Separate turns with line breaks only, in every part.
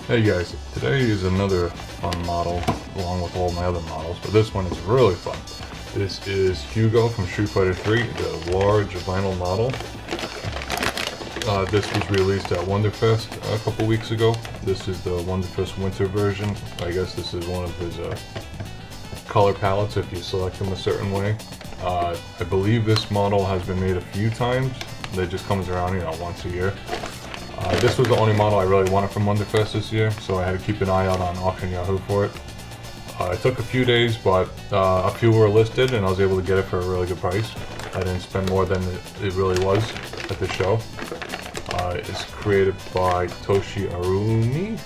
Hey guys, today is another fun model along with all my other models, but this one is really fun. This is Hugo from Street Fighter 3, the large vinyl model. This was released at Wonderfest a couple weeks ago. This is the Wonderfest winter version. I guess this is one of his color palettes if you select them a certain way. I believe this model has been made a few times. It just comes around, once a year. This was the only model I really wanted from Wonderfest this year, so I had to keep an eye out on Auction Yahoo for it. It took a few days, but a few were listed and I was able to get it for a really good price. I didn't spend more than it really was at the show. It's created by Toshi Arumi.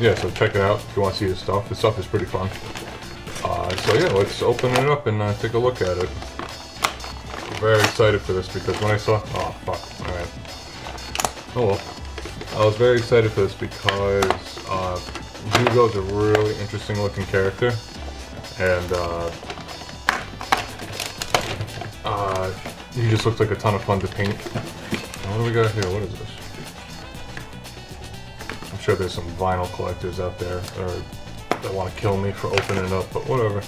Yeah, so check it out if you want to see his stuff. His stuff is pretty fun. So yeah, let's open it up and take a look at it. Very excited for this because when I saw, oh fuck, alright. Oh well. I was very excited for this because Hugo's a really interesting looking character, and he just looks like a ton of fun to paint. What do we got here? What is this? I'm sure there's some vinyl collectors out there that want to kill me for opening it up, but whatever.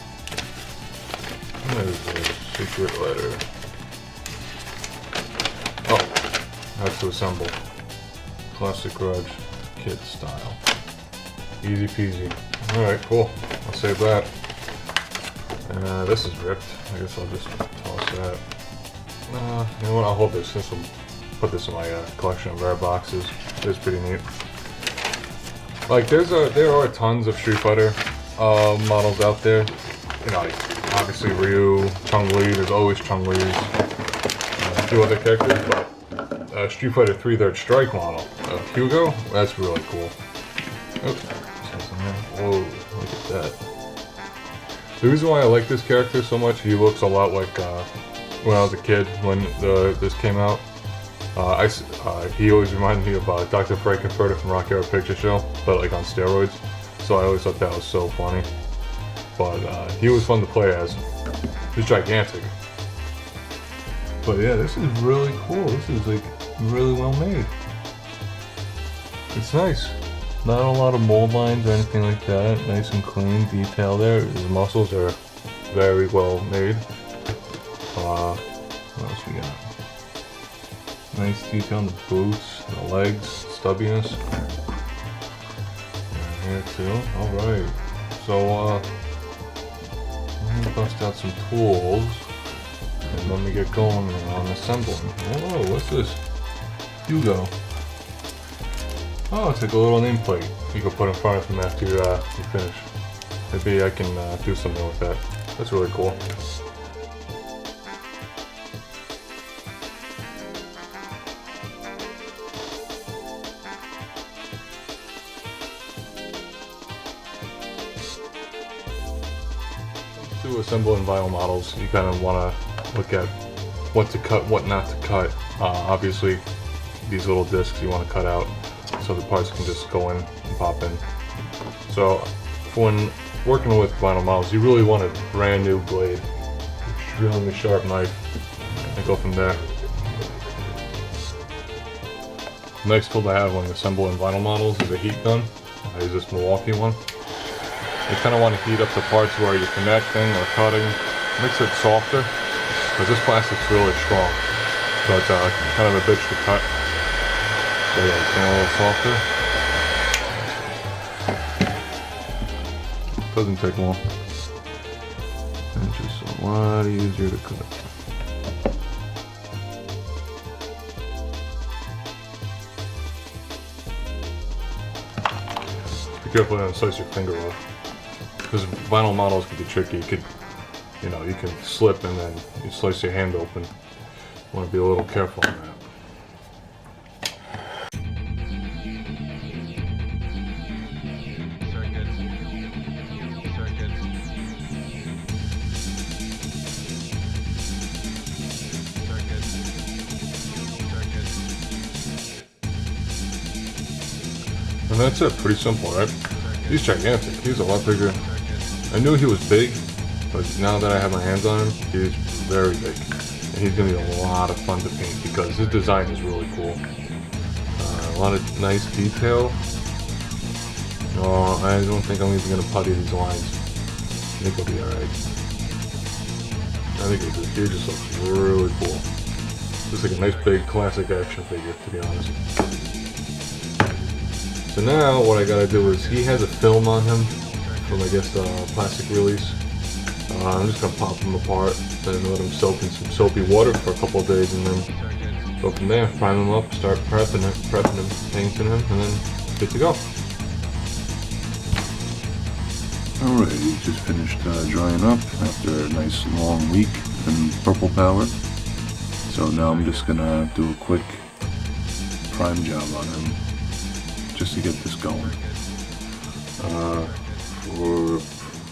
What is this? Secret letter. Oh, that's to assemble. Classic garage kit style. Easy peasy. Alright, cool. I'll save that. This is ripped. I guess I'll just toss that. You know what? I'll hold this. This will put this in my collection of rare boxes. It's pretty neat. Like, there are tons of Street Fighter models out there. Like, obviously Ryu, Chun-Li. There's always Chun-Li's. A few other characters, but Street Fighter 3 Third Strike model of Hugo, that's really cool. Oops. Whoa, look at that. The reason why I like this character so much, he looks a lot like when I was a kid, when this came out. He always reminded me of Dr. Frankenfurter from Rocky Horror Picture Show, but like on steroids. So I always thought that was so funny. But he was fun to play as. He's gigantic. But yeah, this is really cool. This is like really well made. It's nice. Not a lot of mold lines or anything like that. Nice and clean detail there. His muscles are very well made. What else we got? Nice detail on the boots, the legs, stubbiness. And here too. Alright. So let me bust out some tools. And let me get going on assembling. Whoa, what's this? Hugo. Oh, it's like a little nameplate you can put in front of him after you finish. Maybe I can do something with that. That's really cool. To assemble in vinyl models, you kind of want to look at what to cut, what not to cut. Obviously, these little discs you want to cut out so the parts can just go in and pop in. So, when working with vinyl models, you really want a brand new blade, extremely sharp knife, and go from there. The next tool I have when assembling vinyl models is a heat gun. I use this Milwaukee one. You kind of want to heat up the parts where you're connecting or cutting. Makes it softer, because this plastic's really strong. So it's kind of a bitch to cut. So yeah, it's a little softer. Doesn't take long. And it's just a lot easier to cut. Be careful not to slice your finger off. Because vinyl models can be tricky. You can slip and then you slice your hand open. You want to be a little careful on that. And that's it. Pretty simple, right? He's gigantic. He's a lot bigger. I knew he was big, but now that I have my hands on him, he's very big. And he's going to be a lot of fun to paint because his design is really cool. A lot of nice detail. Oh, I don't think I'm even gonna putty these lines. I think it'll be alright. I think it just looks really cool. Looks like a nice big classic action figure, to be honest. So now what I gotta do is, he has a film on him from, I guess, the plastic release. I'm just gonna pop them apart and let them soak in some soapy water for a couple of days, and then go from there. Prime them up, start prepping him, painting him, and then good to go.
Alright, he just finished drying up after a nice long week in purple power. So now I'm just gonna do a quick prime job on him just to get this going.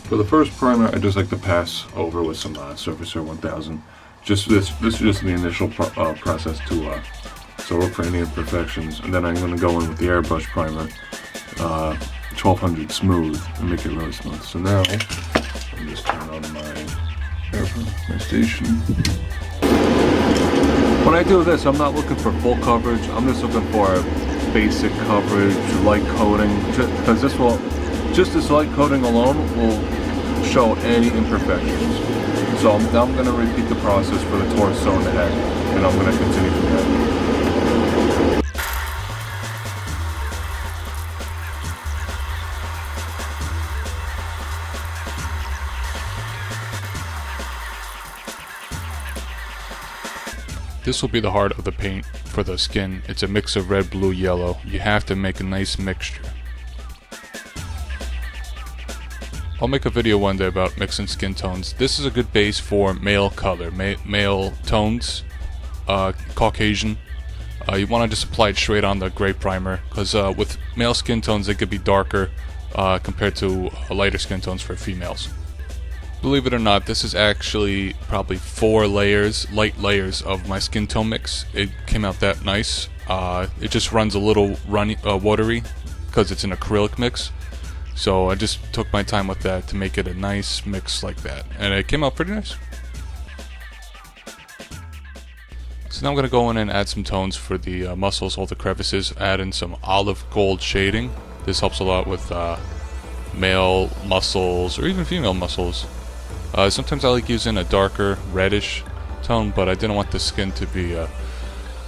For the first primer, I just like to pass over with some Surfacer 1000. This is just the initial process to so look for any imperfections, and then I'm going to go in with the airbrush primer, 1200 smooth, and make it really smooth. So now I'm just turning on my station. When I do this, I'm not looking for full coverage. I'm just looking for basic coverage, light coating, because just this light coating alone will show any imperfections. So now I'm going to repeat the process for the torso and the head, and I'm going to continue from there.
This will be the heart of the paint for the skin. It's a mix of red, blue, yellow. You have to make a nice mixture. I'll make a video one day about mixing skin tones. This is a good base for male color, male tones, Caucasian. You want to just apply it straight on the gray primer, because with male skin tones they could be darker compared to lighter skin tones for females. Believe it or not, this is actually probably 4 layers, light layers of my skin tone mix. It came out that nice. It just runs a little watery because it's an acrylic mix. So I just took my time with that to make it a nice mix like that. And it came out pretty nice. So now I'm going to go in and add some tones for the muscles, all the crevices, add in some olive gold shading. This helps a lot with male muscles or even female muscles. Sometimes I like using a darker reddish tone, but I didn't want the skin to be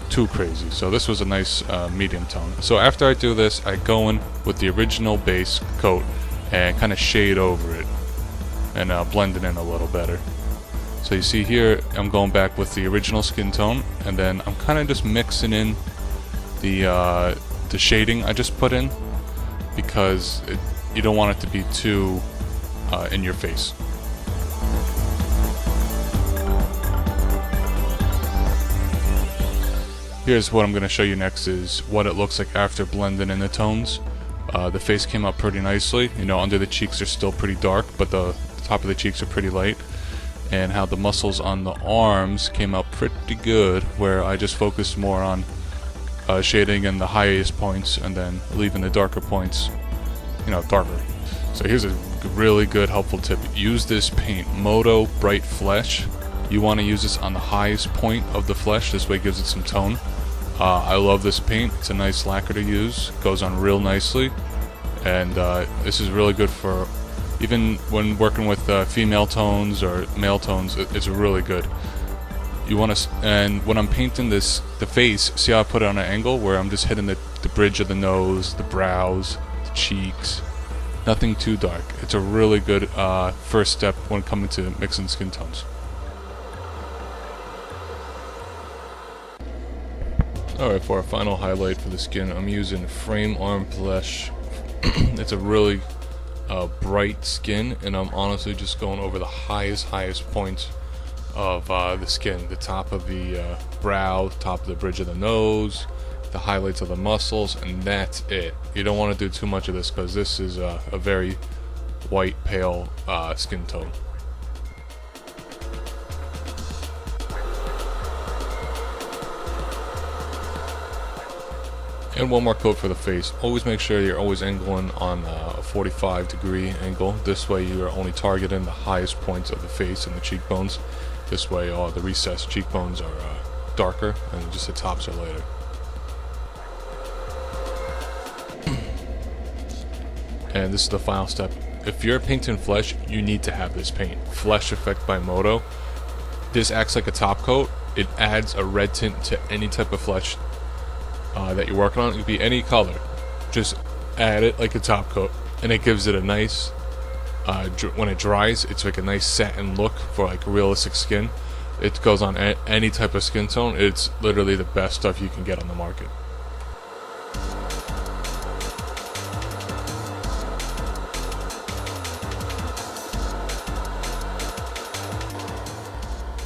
too crazy, so this was a nice medium tone. So after I do this, I go in with the original base coat and kind of shade over it and blend it in a little better. So you see here, I'm going back with the original skin tone, and then I'm kind of just mixing in the shading I just put in, because you don't want it to be too in your face. Here's what I'm going to show you next, is what it looks like after blending in the tones. The face came out pretty nicely. You know, under the cheeks are still pretty dark, but the top of the cheeks are pretty light. And how the muscles on the arms came out pretty good, where I just focused more on shading in the highest points and then leaving the darker points, you know, darker. So here's a really good helpful tip. Use this paint, Modo Bright Flesh. You want to use this on the highest point of the flesh. This way it gives it some tone. I love this paint. It's a nice lacquer to use. Goes on real nicely. And this is really good for even when working with female tones or male tones. It's really good. You want to, and when I'm painting this, the face, see how I put it on an angle where I'm just hitting the bridge of the nose, the brows, the cheeks. Nothing too dark. It's a really good first step when coming to mixing skin tones. Alright, for our final highlight for the skin, I'm using Frame Arm Flesh. It's a really bright skin, and I'm honestly just going over the highest points of the skin. The top of the brow, top of the bridge of the nose, the highlights of the muscles, and that's it. You don't want to do too much of this, because this is a very white, pale skin tone. And one more coat for the face. Always make sure you're always angling on a 45-degree angle. This way you are only targeting the highest points of the face and the cheekbones. This way all the recessed cheekbones are darker and just the tops are lighter. and this is the final step. If you're painting flesh, you need to have this paint. Flesh Effect by Modo. This acts like a top coat. It adds a red tint to any type of flesh that you're working on. It could be any color. Just add it like a top coat, and it gives it a nice, when it dries, it's like a nice satin look for like realistic skin. It goes on any type of skin tone. It's literally the best stuff you can get on the market.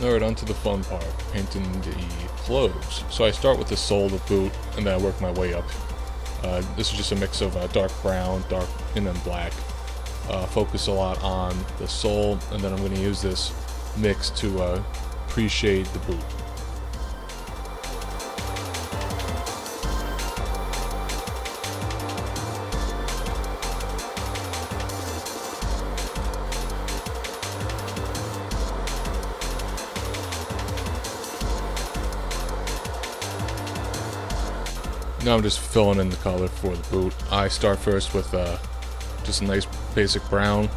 Alright, on to the fun part, painting the clothes. So I start with the sole of the boot, and then I work my way up. This is just a mix of dark brown, dark, and then black. Focus a lot on the sole, and then I'm going to use this mix to pre-shade the boot. Now I'm just filling in the color for the boot. I start first with just a nice basic brown,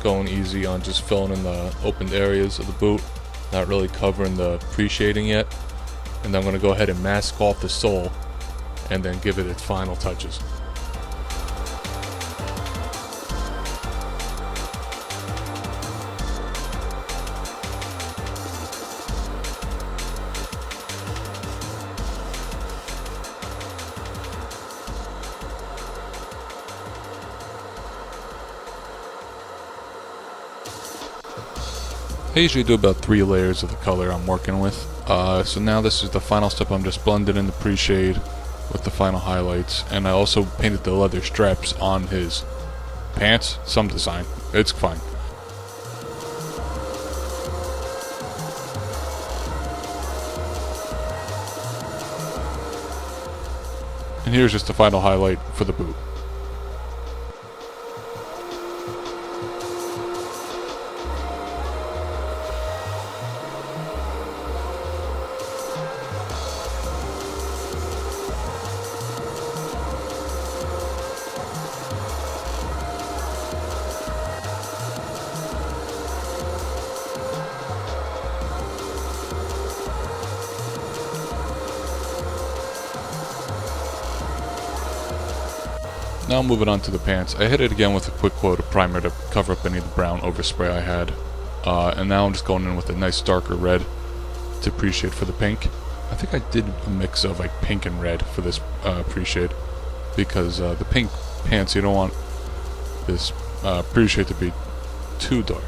going easy on just filling in the opened areas of the boot, not really covering the pre-shading yet. And then I'm going to go ahead and mask off the sole and then give it its final touches. I usually do about 3 layers of the color I'm working with. So now this is the final step. I'm just blending in the pre-shade with the final highlights. And I also painted the leather straps on his pants. Some design. It's fine. And here's just the final highlight for the boot. Now moving on to the pants. I hit it again with a quick coat of primer to cover up any of the brown overspray I had. And now I'm just going in with a nice darker red to pre-shade for the pink. I think I did a mix of like pink and red for this pre-shade, because the pink pants, you don't want this pre-shade to be too dark.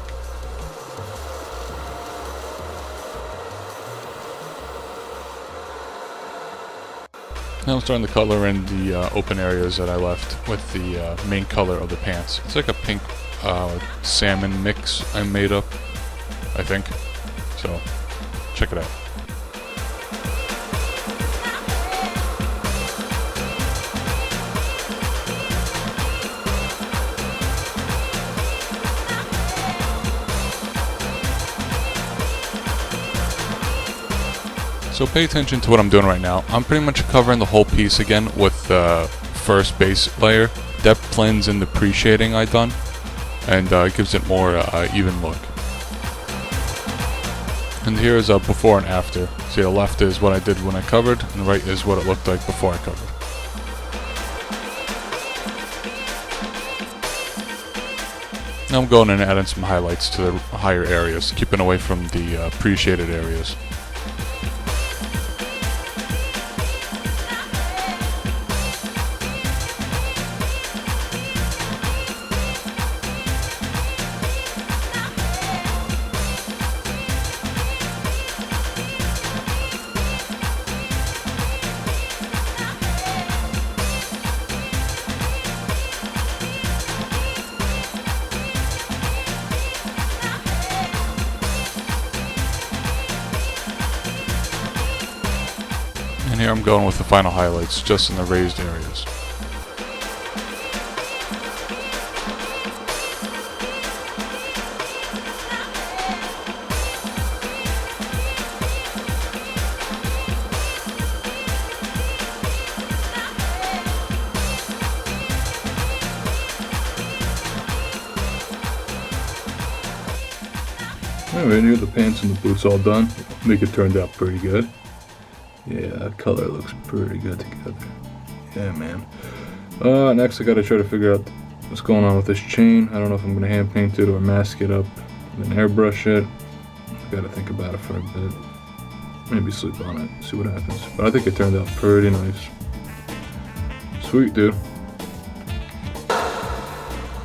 Now I'm starting to color in the open areas that I left with the main color of the pants. It's like a pink salmon mix I made up, I think. So, check it out. So pay attention to what I'm doing right now. I'm pretty much covering the whole piece again with the first base layer. That blends in the pre-shading I done, and gives it more even look. And here is a before and after. See, the left is what I did when I covered, and the right is what it looked like before I covered. Now I'm going in and adding some highlights to the higher areas, keeping away from the pre-shaded areas. And here I'm going with the final highlights, just in the raised areas.
Alright, here the pants and the boots all done. I think it turned out pretty good. Yeah, that color looks pretty good together. Yeah, man. Next I gotta try to figure out what's going on with this chain. I don't know if I'm gonna hand paint it or mask it up and then airbrush it. Gotta think about it for a bit. Maybe sleep on it, see what happens. But I think it turned out pretty nice. Sweet, dude.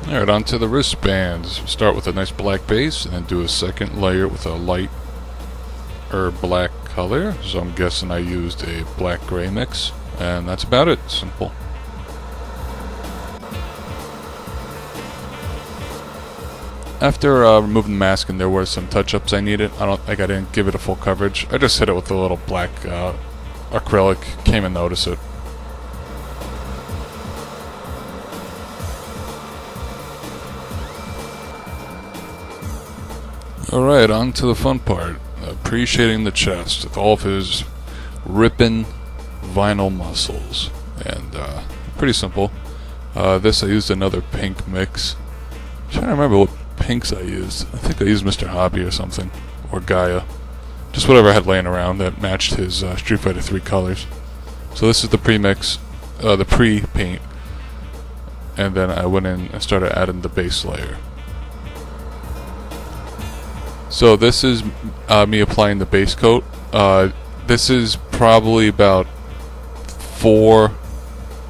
Alright, on to the wristbands. Start with a nice black base and then do a second layer with a light or black color. So I'm guessing I used a black gray mix. And that's about it. Simple. After removing the mask, and there were some touch-ups I needed. I didn't give it a full coverage. I just hit it with a little black acrylic. Came and noticed it. Alright, on to the fun part. Appreciating the chest with all of his ripping vinyl muscles. And pretty simple. This I used another pink mix. I'm trying to remember what pinks I used. I think I used Mr. Hobby or something. Or Gaia. Just whatever I had laying around that matched his Street Fighter 3 colors. So this is the pre-mix, the pre-paint. And then I went in and started adding the base layer. So this is me applying the base coat. This is probably about 4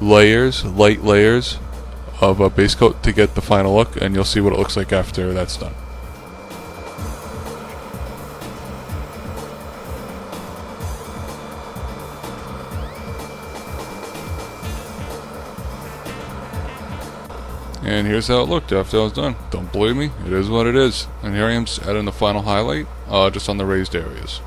layers, light layers of a base coat to get the final look, and you'll see what it looks like after that's done. And here's how it looked after I was done. Don't believe me? It is what it is. And here I am just adding the final highlight, just on the raised areas.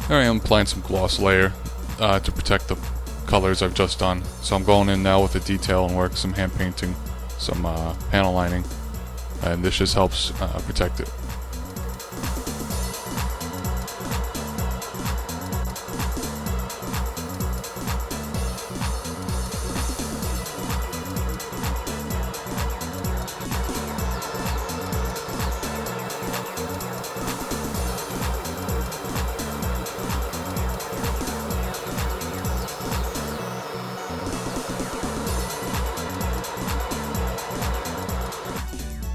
Here I am applying some gloss layer to protect the colors I've just done. So I'm going in now with the detail and work, some hand painting, some panel lining, and this just helps protect it.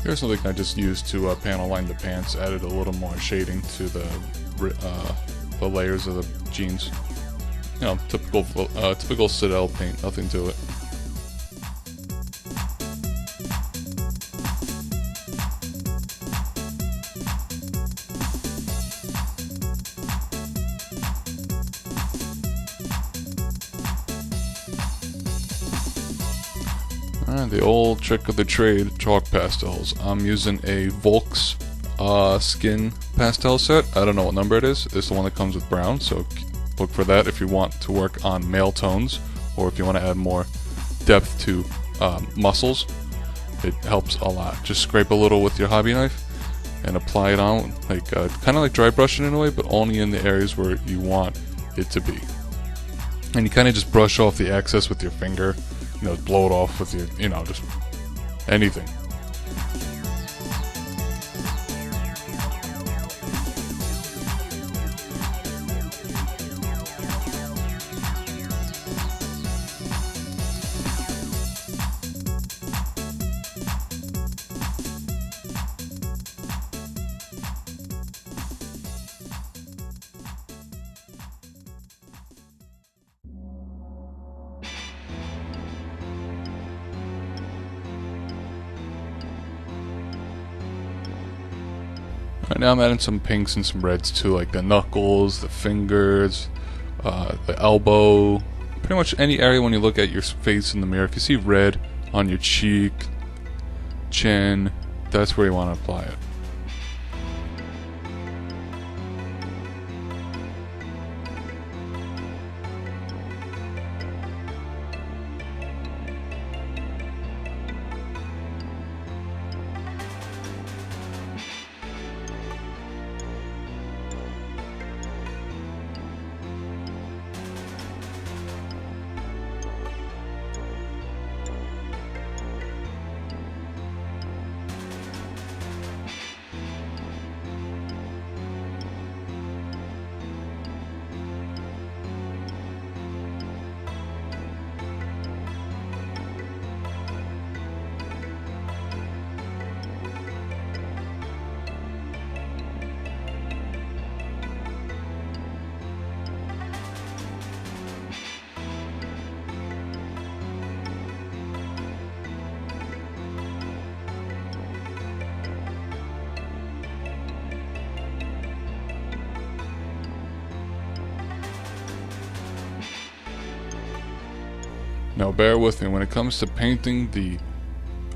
Here's something I just used to panel line the pants. Added a little more shading to the layers of the jeans. You know, typical Citadel paint. Nothing to it. Alright, the old trick of the trade, chalk pastels. I'm using a Volks skin pastel set. I don't know what number it is. It's the one that comes with brown, so look for that if you want to work on male tones, or if you want to add more depth to muscles. It helps a lot. Just scrape a little with your hobby knife and apply it on, like kind of like dry brushing in a way, but only in the areas where you want it to be. And you kind of just brush off the excess with your finger. You know, blow it off with your, you know, just anything. Right now I'm adding some pinks and some reds too, like the knuckles, the fingers, the elbow, pretty much any area when you look at your face in the mirror. If you see red on your cheek, chin, that's where you want to apply it. Now bear with me, when it comes to painting the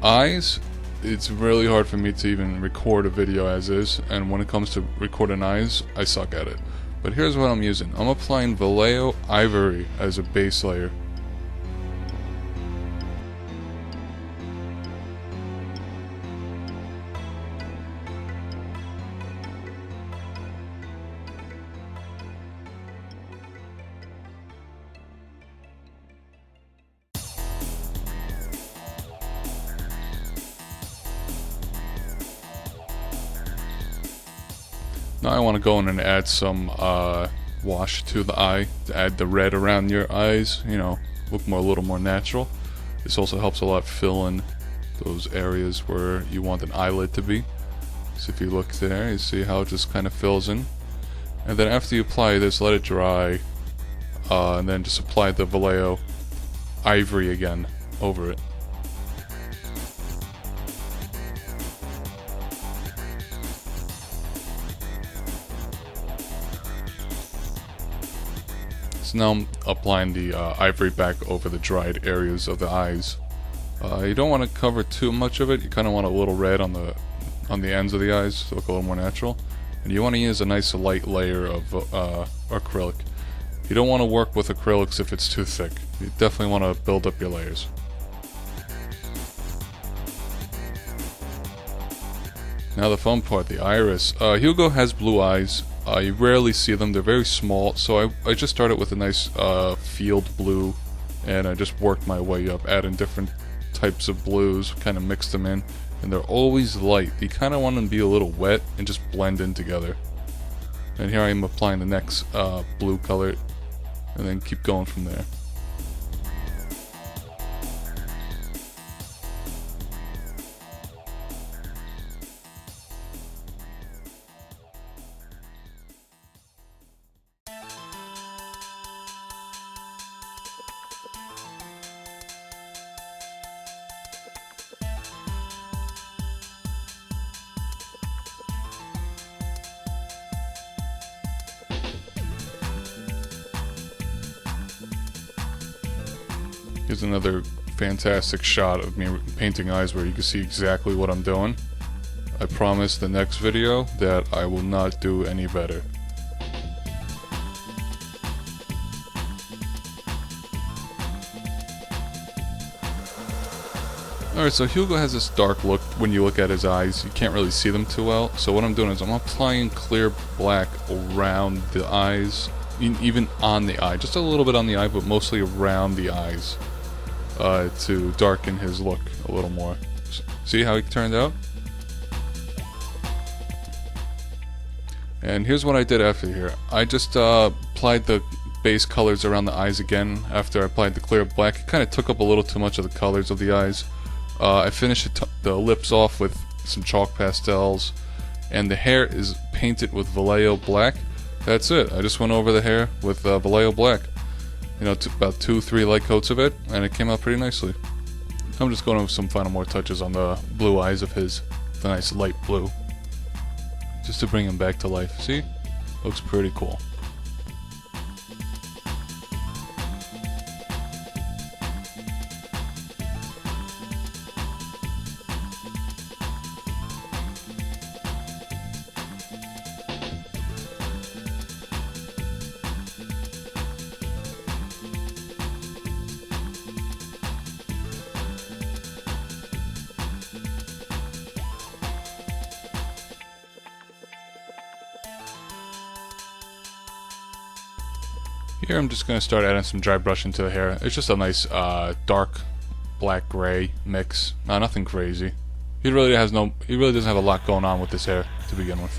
eyes, it's really hard for me to even record a video as is, and when it comes to recording eyes, I suck at it. But here's what I'm using. I'm applying Vallejo Ivory as a base layer. Now I want to go in and add some wash to the eye, to add the red around your eyes, you know, look a little more natural. This also helps a lot fill in those areas where you want an eyelid to be. So if you look there, you see how it just kind of fills in. And then after you apply this, let it dry, and then just apply the Vallejo Ivory again over it. So now I'm applying the ivory back over the dried areas of the eyes. You don't want to cover too much of it. You kind of want a little red on the ends of the eyes to look a little more natural. And you want to use a nice light layer of acrylic. You don't want to work with acrylics if it's too thick. You definitely want to build up your layers. Now the fun part, the iris. Hugo has blue eyes. You rarely see them, they're very small, so I just started with a nice field blue, and I just worked my way up, adding different types of blues, kind of mixed them in, and they're always light. You kind of want them to be a little wet and just blend in together. And here I am applying the next blue color, and then keep going from there. Here's another fantastic shot of me painting eyes where you can see exactly what I'm doing. I promise the next video that I will not do any better. Alright, so Hugo has this dark look when you look at his eyes. You can't really see them too well. So what I'm doing is I'm applying clear black around the eyes, even on the eye. Just a little bit on the eye, but mostly around the eyes. To darken his look a little more. See how he turned out? And here's what I did after here. I just applied the base colors around the eyes again after I applied the clear black. It kind of took up a little too much of the colors of the eyes. I finished the lips off with some chalk pastels, and the hair is painted with Vallejo black. That's it. I just went over the hair with Vallejo black. You know, about 2-3 light coats of it, and it came out pretty nicely. I'm just going with some final more touches on the blue eyes of his, the nice light blue, just to bring him back to life. See? Looks pretty cool. Here I'm just going to start adding some dry brush into the hair. It's just a nice dark black gray mix. Nothing crazy. He really doesn't have a lot going on with this hair to begin with.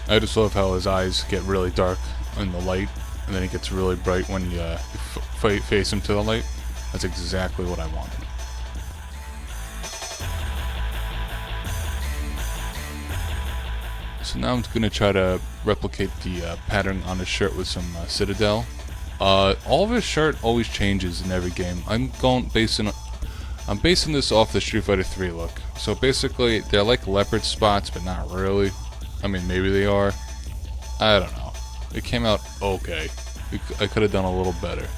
I just love how his eyes get really dark in the light, and then he gets really bright when you face him to the light. That's exactly what I wanted. So now I'm going to try to replicate the pattern on his shirt with some Citadel. All of his shirt always changes in every game. I'm basing this off the Street Fighter 3 look. So basically, they're like leopard spots, but not really. I mean, maybe they are. I don't know. It came out okay. I could have done a little better.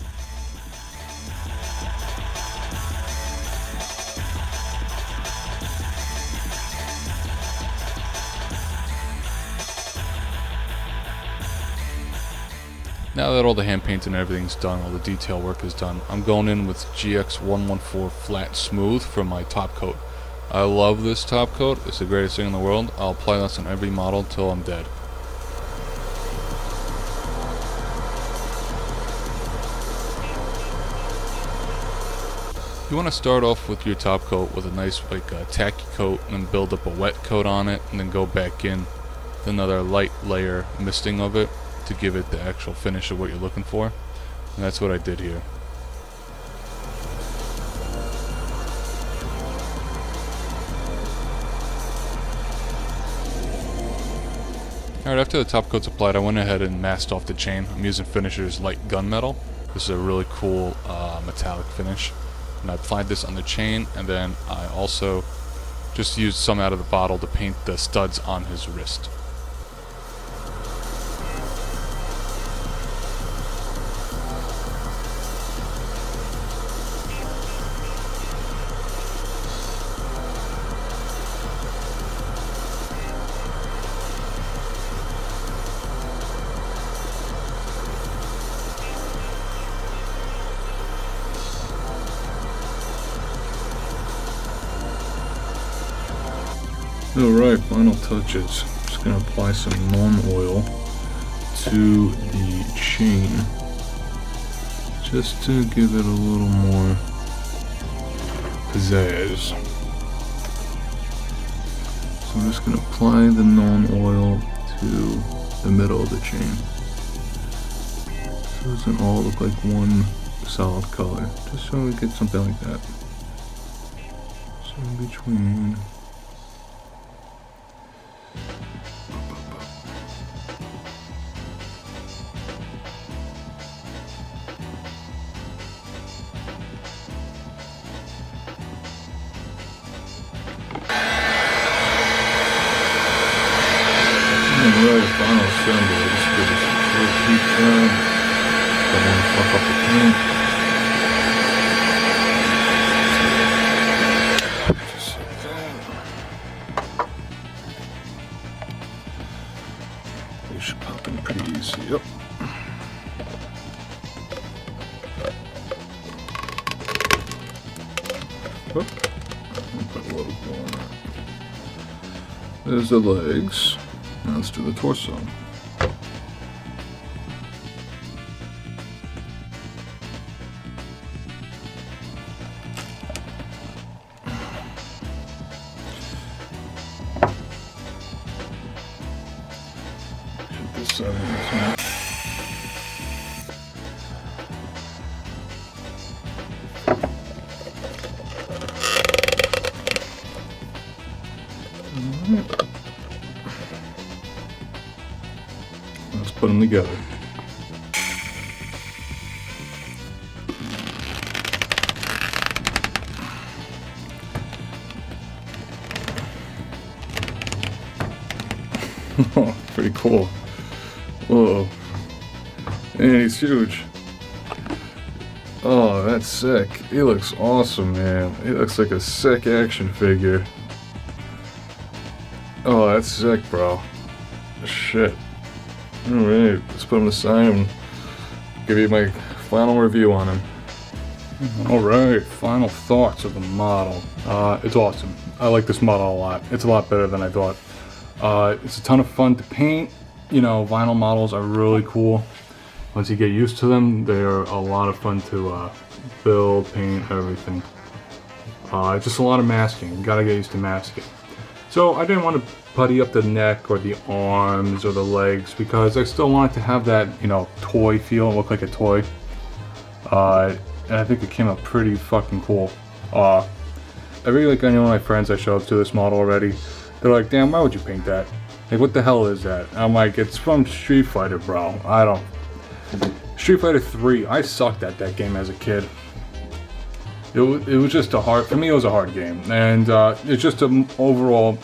Now that all the hand paint and everything's done, all the detail work is done, I'm going in with GX114 Flat Smooth for my top coat. I love this top coat, it's the greatest thing in the world. I'll apply this on every model till I'm dead. You want to start off with your top coat with a nice tacky coat, and then build up a wet coat on it, and then go back in with another light layer misting of it to give it the actual finish of what you're looking for. And that's what I did here. Alright, after the top coat's applied, I went ahead and masked off the chain. I'm using Finisher's light gunmetal. This is a really cool metallic finish. And I applied this on the chain, and then I also just used some out of the bottle to paint the studs on his wrist.
Alright, final touches. Just gonna apply some non-oil to the chain just to give it a little more pizzazz. So I'm just gonna apply the non-oil to the middle of the chain. So it doesn't all look like one solid color, just so we get something like that. So in between. Alright, final assembly. Just give this a little heat turn. Don't want to fuck up the paint. Just like that. They should pop in pretty easy. Yep. Whoop. Put a little glue on that. There's the legs. Now let's do the torso. Get this side of this one. Alright. Let's put them together. Oh, pretty cool. Whoa. Man, he's huge. Oh, that's sick. He looks awesome, man. He looks like a sick action figure. Oh, that's sick, bro. Shit. Alright, let's put him aside and give you my final review on him. Alright, final thoughts of the model. It's awesome. I like this model a lot. It's a lot better than I thought. It's a ton of fun to paint. You know, vinyl models are really cool. Once you get used to them, they are a lot of fun to build, paint, everything. Just a lot of masking. You gotta get used to masking. So I didn't want to putty up the neck or the arms or the legs because I still want it to have that, you know, toy feel, look like a toy. And I think it came out pretty fucking cool. I really like any of my friends I show up to this model already. They're like, damn, why would you paint that? Like, what the hell is that? I'm like, it's from Street Fighter, bro. I don't. Street Fighter 3, I sucked at that game as a kid. It was just a hard, for me it was a hard game. And it's just an overall,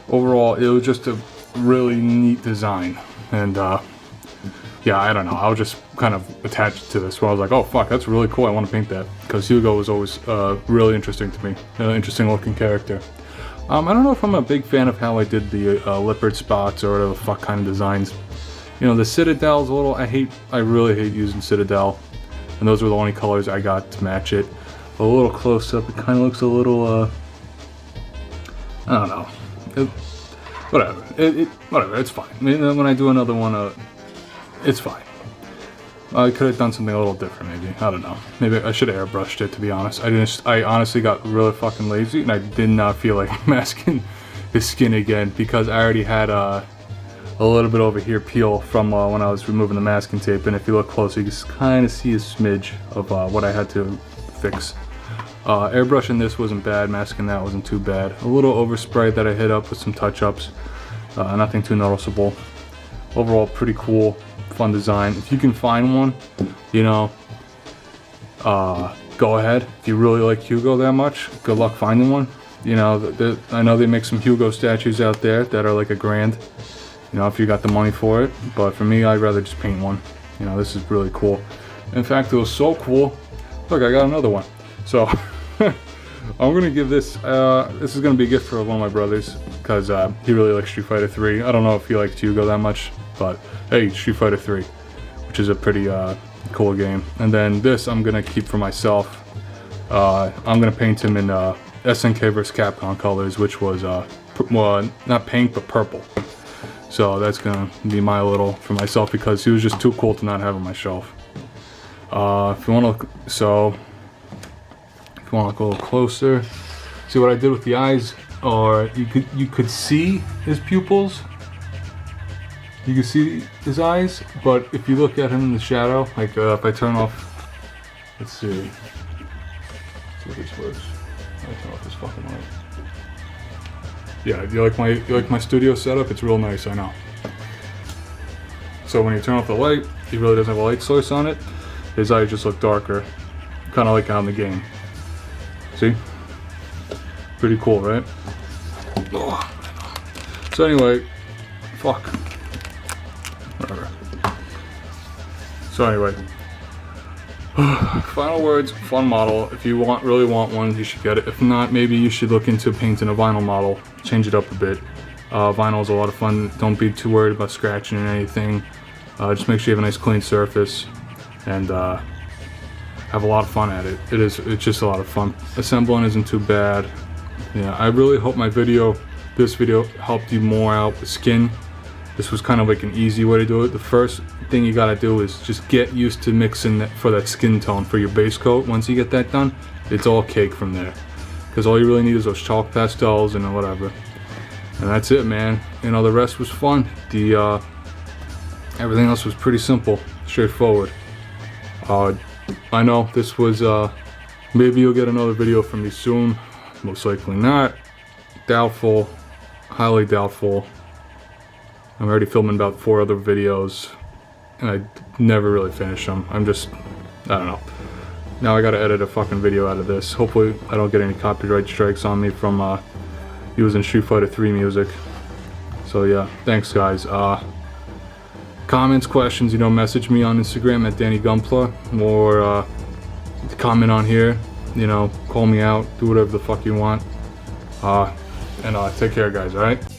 it was just a really neat design. And yeah, I don't know, I was just kind of attached to this, where I was like, oh fuck, that's really cool, I want to paint that. Because Hugo was always really interesting to me, an interesting looking character. I don't know if I'm a big fan of how I did the leopard spots or whatever the fuck kind of designs. You know, the Citadel's a little, I really hate using Citadel. And those were the only colors I got to match it. A little close up, it kind of looks a little, I don't know. Whatever, whatever, it's fine. I mean, when I do another one, it's fine. I could have done something a little different, maybe. I don't know. Maybe I should have airbrushed it, to be honest. I honestly got really fucking lazy, and I did not feel like masking his skin again, because I already had a little bit over here peel from when I was removing the masking tape, and if you look closer, you can kind of see a smidge of what I had to fix. Airbrushing this wasn't bad, masking that wasn't too bad. A little overspray that I hit up with some touch-ups, nothing too noticeable. Overall, pretty cool, fun design. If you can find one, you know, go ahead. If you really like Hugo that much, good luck finding one. You know, I know they make some Hugo statues out there that are like $1,000. You know, if you got the money for it. But for me, I'd rather just paint one. You know, this is really cool. In fact, it was so cool. Look, I got another one. So, I'm gonna give this. This is gonna be a gift for one of my brothers, because he really likes Street Fighter 3. I don't know if he likes Hugo that much, but hey, Street Fighter 3, which is a pretty cool game. And then this I'm gonna keep for myself. I'm gonna paint him in SNK vs Capcom colors, which was well, not pink but purple. So that's gonna be my little for myself, because he was just too cool to not have on my shelf. If you want to look, if you want to look a little closer, see what I did with the eyes, or you could see his pupils. You can see his eyes, but if you look at him in the shadow, like if I turn off, let's see if this works. I turn off this fucking light. Yeah, you like my studio setup? It's real nice, I know. So when you turn off the light, he really doesn't have a light source on it. His eyes just look darker, kind of like out in the game. See? Pretty cool, right? So anyway, fuck. Whatever. So anyway, final words, fun model. If you really want one, you should get it. If not, maybe you should look into painting a vinyl model. Change it up a bit. Vinyl is a lot of fun. Don't be too worried about scratching or anything. Just make sure you have a nice clean surface, and have a lot of fun at it. It's just a lot of fun. Assembling isn't too bad. Yeah, I really hope this video helped you more out with skin. This was kind of like an easy way to do it. The first thing you gotta do is just get used to mixing for that skin tone for your base coat. Once you get that done, it's all cake from there. Because all you really need is those chalk pastels and whatever. And that's it, man. You know, the rest was fun. Everything else was pretty simple, straightforward. I know this was, maybe you'll get another video from me soon. Most likely not. Doubtful, highly doubtful. I'm already filming about 4 other videos, and I never really finish them. I don't know. Now I gotta edit a fucking video out of this. Hopefully I don't get any copyright strikes on me from using Street Fighter 3 music. So yeah, thanks guys. Comments, questions, you know, message me on Instagram at Dannygunpla, or comment on here, you know, call me out, do whatever the fuck you want. And take care guys, alright?